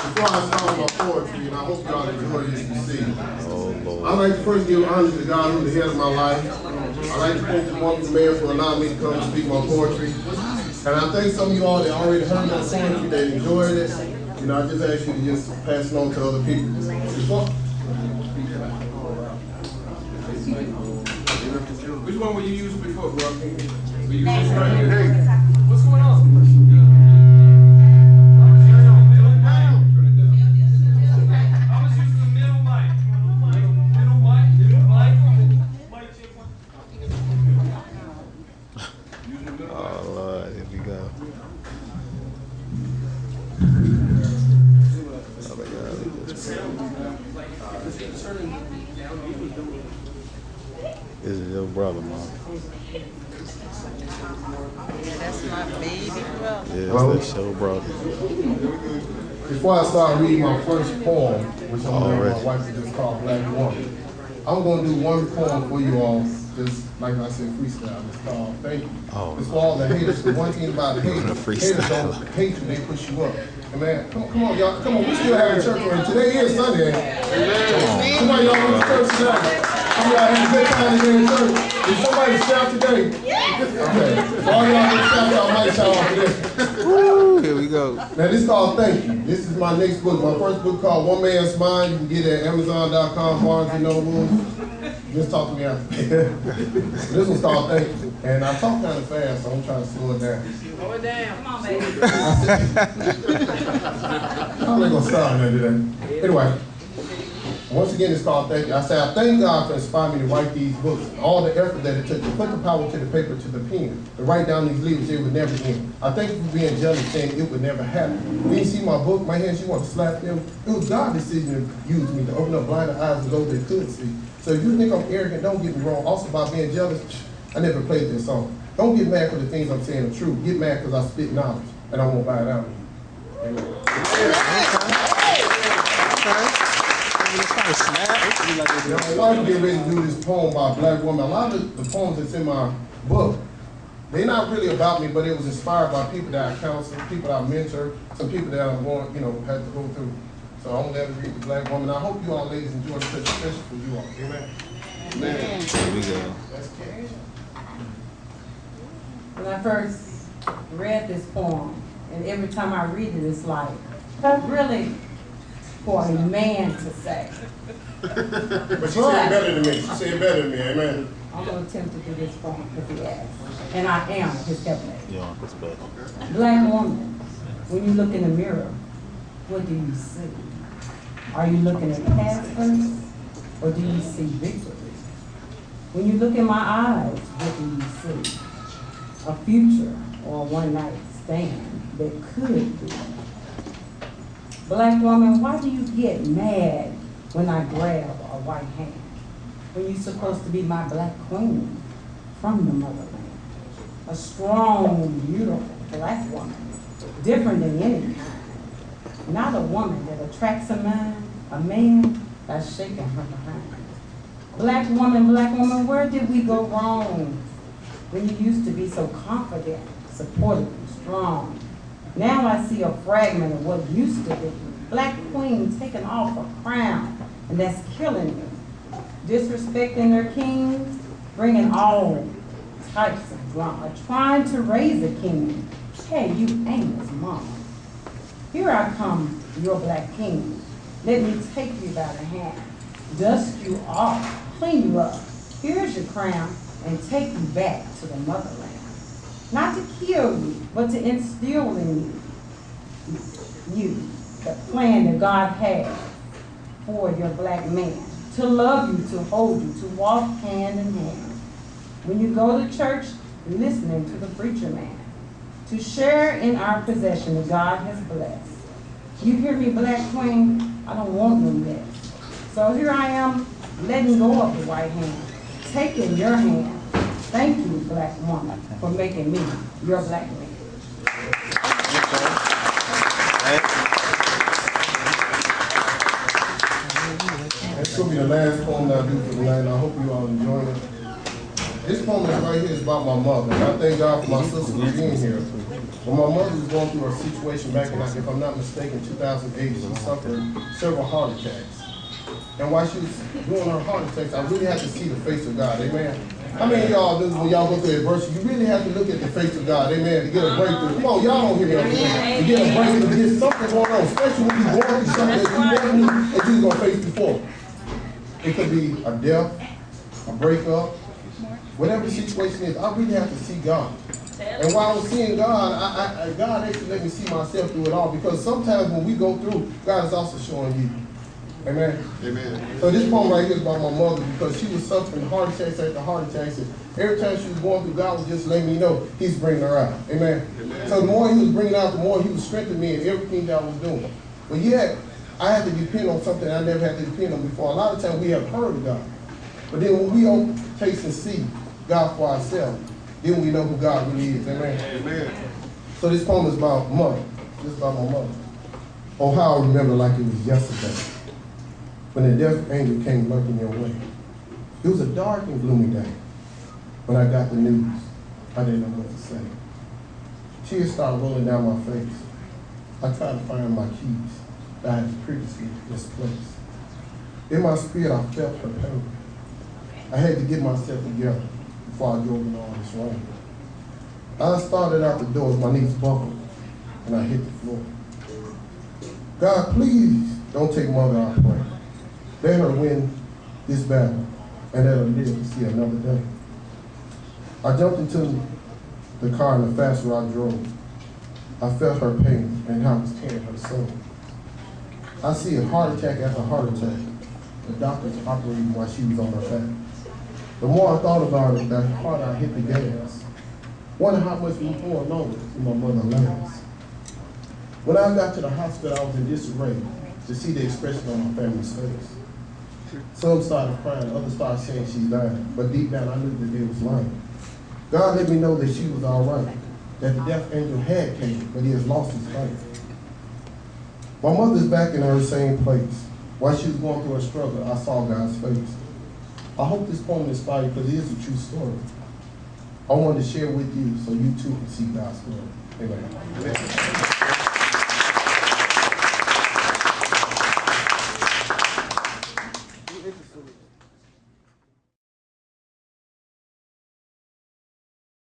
Before I start my poetry, and I hope y'all enjoy this and see. Oh, Lord. I'd like to first give honor to God who's the head of my life. I'd like to thank the wonderful man for allowing me to come and speak my poetry. And I thank some of you all that already heard my poetry, that enjoyed it. You know, I just ask you to just pass it on to other people. Which one were you using before, bro? Were you using right here? What's going on? Oh, Lord, here we go. Oh, my God. This is your brother, Mom. Yeah, that's my baby brother. Yeah, that's your brother. Before I start reading my first poem, which I'm doing my wife is just called Black Woman, I'm going to do one poem for you all, just like I said, freestyle. It's called Thank You. Oh. It's for all the haters. The one thing about haters, haters freestyle. don't hate you, they push you up. And man, come on, y'all. Come on, we still having church right. Today is Sunday. Amen. Come on, y'all, went to church today. Some of y'all had a good time today in church. Did somebody shout today? Okay. So all y'all can shout, y'all might shout off for this. Woo, here we go. Now this is called Thank You. This is my next book. My first book called One Man's Mind. You can get it at Amazon.com, Barnes and Noble. Just talk to me after. This one's called Thank You. And I talk kind of fast, so I'm trying to slow it down. Slow it down. Come on, baby. I'm not gonna start there today. Anyway, once again, it's called Thank You. I say, I thank God for inspiring me to write these books. All the effort that it took to put the power to the paper, to the pen, to write down these lyrics, it would never end. I thank you for being jealous, saying it would never happen. When you see my book, my hands, you want to slap them. It was God's decision to use me, to open up blinded eyes of those that could see. So if you think I'm arrogant, don't get me wrong. Also, by being jealous, I never played this song. Don't get mad because the things I'm saying are true. Get mad because I spit knowledge, and I won't buy it out. Amen. My wife get ready to do this poem by a black woman. A lot of the poems that's in my book, they're not really about me, but it was inspired by people that I counsel, people that I mentor, some people that I'm going, had to go through. So I'm gonna let her read the Black Woman. I hope you all ladies enjoy the presentation for you all. Amen. Amen. Here we go. When I first read this poem, and every time I read it, it's like, really for a man to say. But she said better than me. She said better than me. Amen. I'm going to attempt to do this poem if he asks. And I am his helpmate. Yeah, that's better. Black woman, when you look in the mirror, what do you see? Are you looking at past first, or do you see victory? When you look in my eyes, what do you see? A future or a one-night stand that could be. Black woman, why do you get mad when I grab a white hand? When you're supposed to be my black queen from the motherland. A strong, beautiful black woman, different than any kind. Not a woman that attracts a man by shaking her behind. Black woman, where did we go wrong? When you used to be so confident, supportive, and strong. Now I see a fragment of what used to be. Black queen taking off a crown, and that's killing me. Disrespecting their kings, bringing all types of drama, trying to raise a king. Hey, you ain't his mama. Here I come, your black king. Let me take you by the hand, dust you off, clean you up. Here's your crown, and take you back to the motherland. Not to kill you, but to instill in you the plan that God had for your black man. To love you, to hold you, to walk hand in hand. When you go to church, listening to the preacher man. To share in our possession that God has blessed. You hear me, black queen? I don't want no mess. So here I am, letting go of the white hand, taking your hand. Thank you, black woman, for making me your black man. This will be the last poem that I do for the night, and I hope you all enjoy it. This poem is right here is about my mother. I thank God for my sister for being here. When my mother was going through a situation back in, if I'm not mistaken, 2008, she suffered several heart attacks. And while she was doing her heart attacks, I really had to see the face of God, amen. How many of y'all do when y'all go through adversity, you really have to look at the face of God, amen, to get a breakthrough. Come on, y'all don't hear me up here. To get a breakthrough, to get something going on, especially when you're going through something that you never knew that you was going to face before. It could be a death, a breakup, whatever the situation is, I really have to see God. And while I was seeing God, God actually let me see myself through it all, because sometimes when we go through, God is also showing you. Amen? Amen. So this poem right here is about my mother, because she was suffering heart attacks after heart attacks, and every time she was going through, God was just letting me know He's bringing her out. Amen? Amen. So the more He was bringing out, the more He was strengthening me in everything that I was doing. But yet, I had to depend on something I never had to depend on before. A lot of times we have heard of God, but then when we don't taste and see God for ourselves, then we know who God really is. Amen? Amen. So this poem is about mother. This is about my mother. Oh, how I remember like it was yesterday, when the death angel came lurking your way. It was a dark and gloomy day. When I got the news, I didn't know what to say. Tears started rolling down my face. I tried to find my keys that I had previously misplaced. In my spirit, I felt her pain. I had to get myself together before I drove in all this rain. I started out the door, my knees buckled, and I hit the floor. God, please don't take mother, I pray. Let her win this battle, and let her live to see another day. I jumped into the car, and the faster I drove, I felt her pain and how it was tearing her soul. I see a heart attack after heart attack. The doctors operating while she was on her back. The more I thought about it, the harder I hit the gas. Wonder how much more longer will my mother last. When I got to the hospital, I was in disarray to see the expression on my family's face. Some started crying, others started saying she's dying, but deep down I knew that they was lying. God let me know that she was all right, that the death angel had came, but he has lost his fight. My mother's back in her same place. While she was going through her struggle, I saw God's face. I hope this poem inspired you, because it is a true story. I wanted to share with you so you too can see God's glory. Amen.